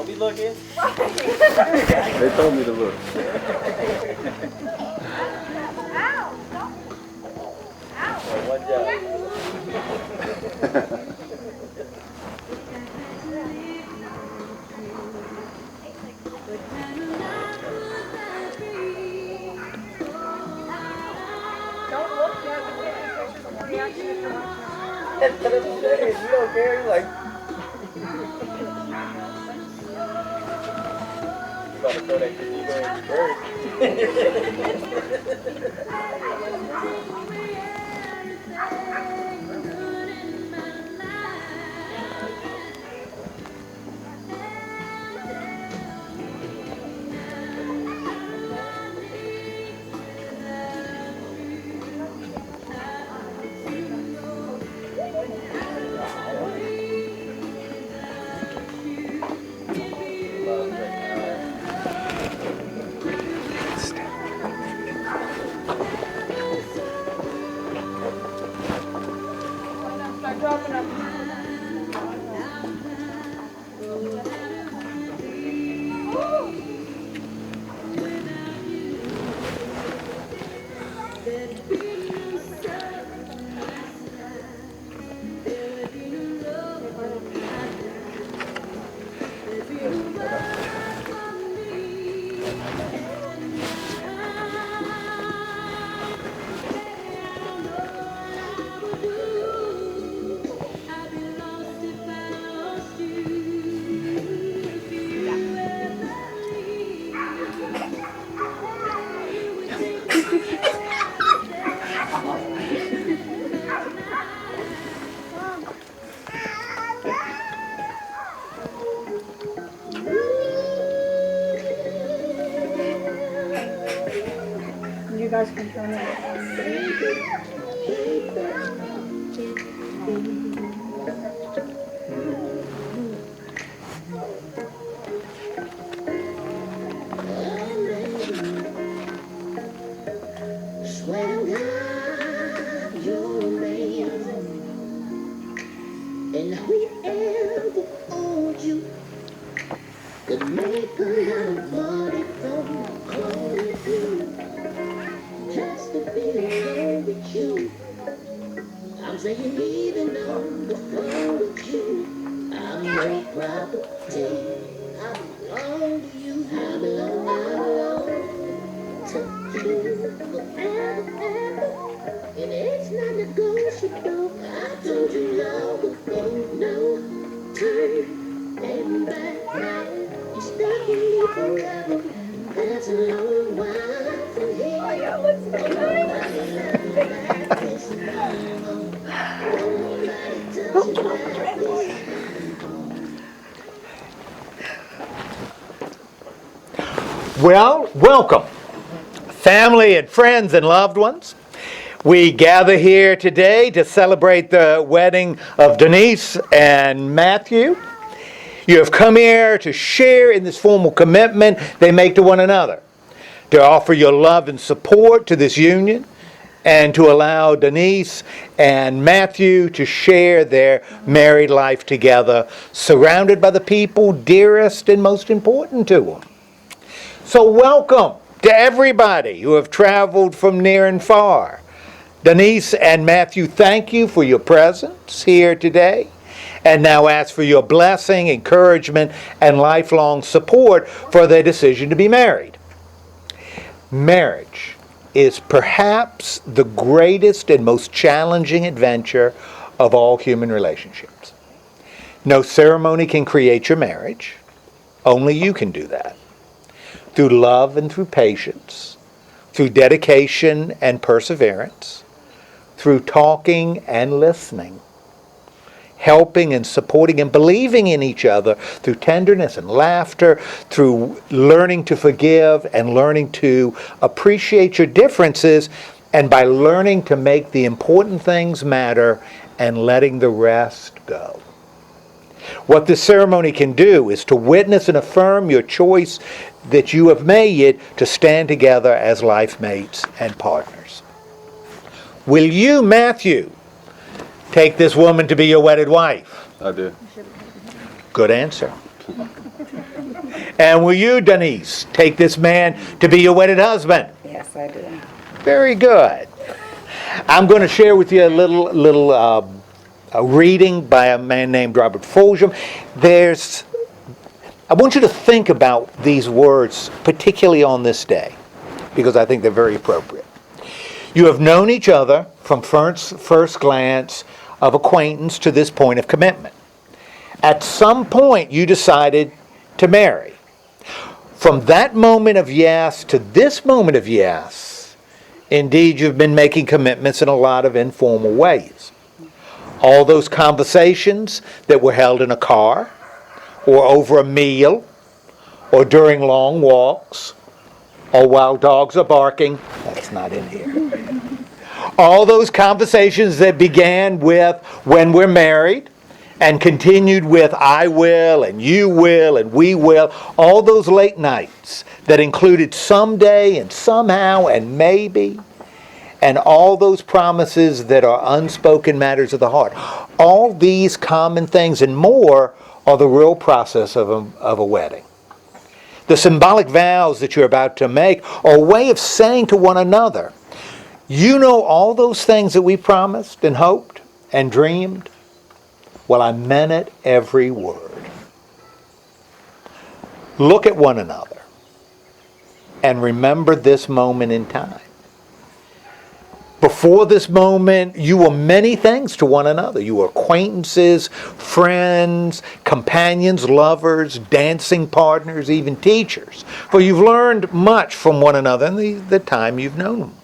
Don't be looking. They told me to look. One job. Don't look, you have to take the pictures of reaction if you're watching. That's what I'm saying. You don't care. You're like. You gotta throw that gazebo in Start dropping them. You guys can turn it. Swear to God, you're amazing. And whoever owed you could make a lot of money from calling you just to be alone with you. I'm saying even on the phone with you, I'm your property. I belong to you. I belong to you forever, ever. And it's not negotiable. I told you long ago, no turning back now. You're stuck in me forever. That's a long while from here. Oh, y'all look so Well, welcome, family and friends and loved ones. We gather here today to celebrate the wedding of Doniece and Matthew. You have come here to share in this formal commitment they make to one another, to offer your love and support to this union, and to allow Doniece and Matthew to share their married life together, surrounded by the people dearest and most important to them. So welcome to everybody who have traveled from near and far. Doniece and Matthew, thank you for your presence here today, and now ask for your blessing, encouragement, and lifelong support for their decision to be married. Marriage is perhaps the greatest and most challenging adventure of all human relationships. No ceremony can create your marriage. Only you can do that. Through love and through patience, through dedication and perseverance, through talking and listening, helping and supporting and believing in each other, through tenderness and laughter, through learning to forgive and learning to appreciate your differences, and by learning to make the important things matter and letting the rest go. What this ceremony can do is to witness and affirm your choice that you have made to stand together as life mates and partners. Will you, Matthew, take this woman to be your wedded wife? I do. Good answer. And will you, Doniece, take this man to be your wedded husband? Yes, I do. Very good. I'm going to share with you a little reading by a man named Robert Fulghum. I want you to think about these words, particularly on this day, because I think they're very appropriate. You have known each other from first glance of acquaintance to this point of commitment. At some point, you decided to marry. From that moment of yes to this moment of yes, indeed, you've been making commitments in a lot of informal ways. All those conversations that were held in a car, or over a meal, or during long walks, or while dogs are barking. That's not in here. All those conversations that began with when we're married and continued with I will and you will and we will. All those late nights that included someday and somehow and maybe. And all those promises that are unspoken matters of the heart. All these common things and more are the real process of a wedding. The symbolic vows that you're about to make are a way of saying to one another, you know all those things that we promised and hoped and dreamed? Well, I meant it every word. Look at one another and remember this moment in time. Before this moment, you were many things to one another. You were acquaintances, friends, companions, lovers, dancing partners, even teachers. For you've learned much from one another in the time you've known them.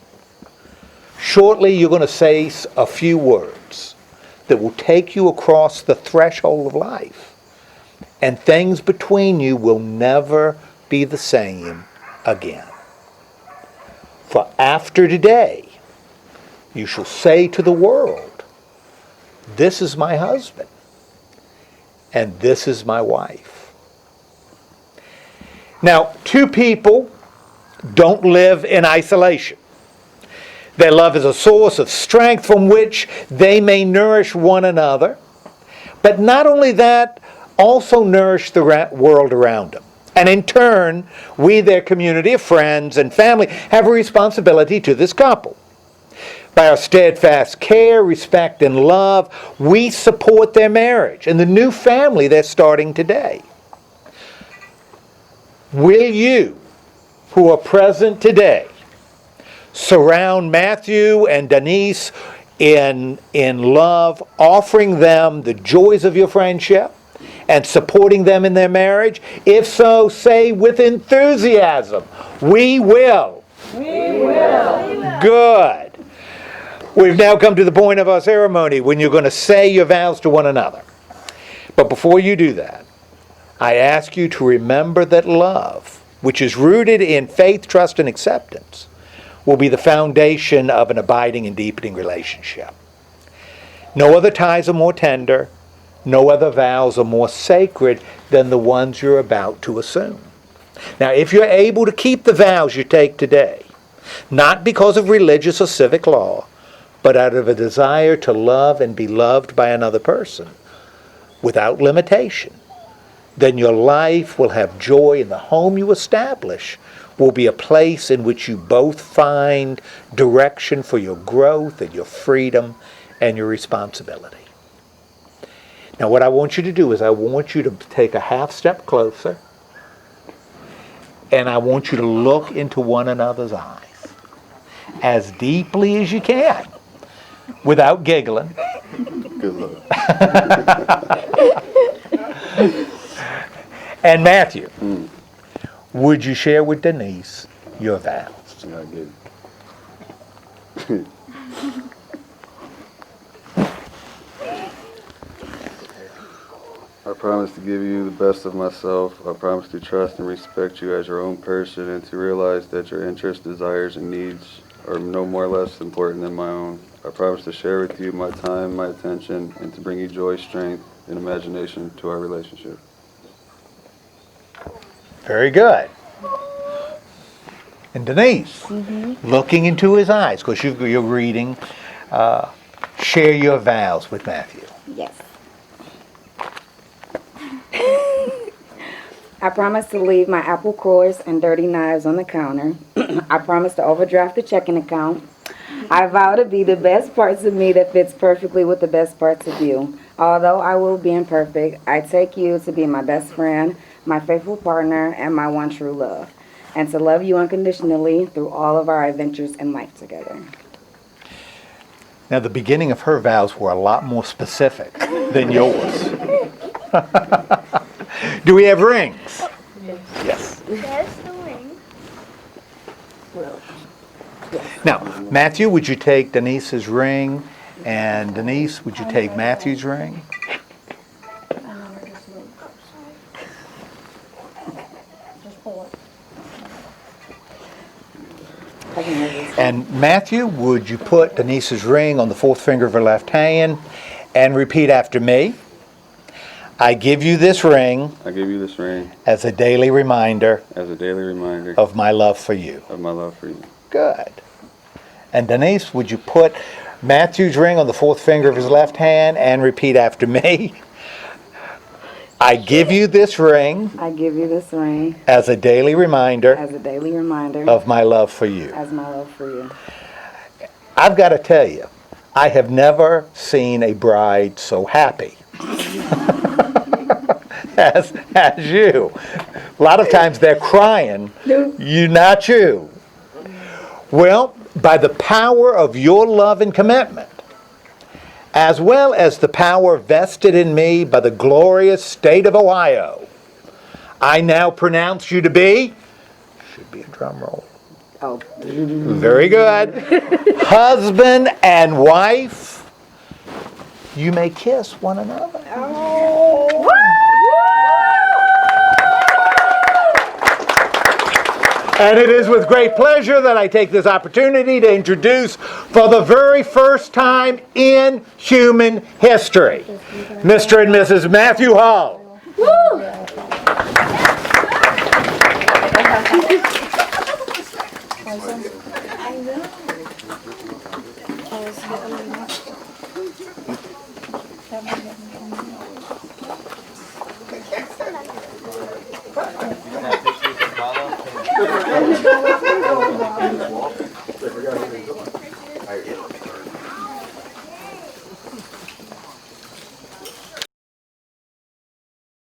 Shortly, you're going to say a few words that will take you across the threshold of life. And things between you will never be the same again. For after today, you shall say to the world, this is my husband, and this is my wife. Now, two people don't live in isolation. Their love is a source of strength from which they may nourish one another, but not only that, also nourish the world around them. And in turn, we, their community of friends and family, have a responsibility to this couple. By our steadfast care, respect, and love, we support their marriage and the new family they're starting today. Will you, who are present today, surround Matthew and Doniece in love, offering them the joys of your friendship and supporting them in their marriage? If so, say with enthusiasm, we will. We will. Good. We've now come to the point of our ceremony when you're going to say your vows to one another. But before you do that, I ask you to remember that love, which is rooted in faith, trust, and acceptance, will be the foundation of an abiding and deepening relationship. No other ties are more tender, no other vows are more sacred than the ones you're about to assume. Now, if you're able to keep the vows you take today, not because of religious or civic law, but out of a desire to love and be loved by another person without limitation, then your life will have joy, and the home you establish will be a place in which you both find direction for your growth and your freedom and your responsibility. Now, what I want you to do is I want you to take a half step closer, and I want you to look into one another's eyes as deeply as you can, without giggling. Good luck. And Matthew, would you share with Doniece your vows? I get it. I promise to give you the best of myself. I promise to trust and respect you as your own person and to realize that your interests, desires, and needs are no more or less important than my own. I promise to share with you my time, my attention, and to bring you joy, strength, and imagination to our relationship. Very good. And Doniece, looking into his eyes, because you're reading, share your vows with Matthew. Yes. I promise to leave my apple cores and dirty knives on the counter. I promise to overdraft the checking account. I vow to be the best parts of me that fits perfectly with the best parts of you. Although I will be imperfect, I take you to be my best friend, my faithful partner, and my one true love, and to love you unconditionally through all of our adventures in life together. Now, the beginning of her vows were a lot more specific than yours. Do we have rings? Yes. There's the ring. Now, Matthew, would you take Denise's ring? And Deniece, would you take Matthew's ring? And Matthew, would you put Denise's ring on the fourth finger of her left hand and repeat after me? I give you this ring. I give you this ring as a daily reminder as a daily reminder of my love for you. of my love for you. Good. And Doniece, would you put Matthew's ring on the fourth finger of his left hand and repeat after me? I give you this ring I give you this ring as a daily reminder as a daily reminder of my love for you. as my love for you. I've got to tell you, I have never seen a bride so happy as you. A lot of times they're crying, you not you. Well, by the power of your love and commitment, as well as the power vested in me by the glorious state of Ohio, I now pronounce you to be, should be a drum roll. Oh, Very good. Husband and wife, you may kiss one another. And it is with great pleasure that I take this opportunity to introduce, for the very first time in human history, Mr. and Mrs. Matthew Hall.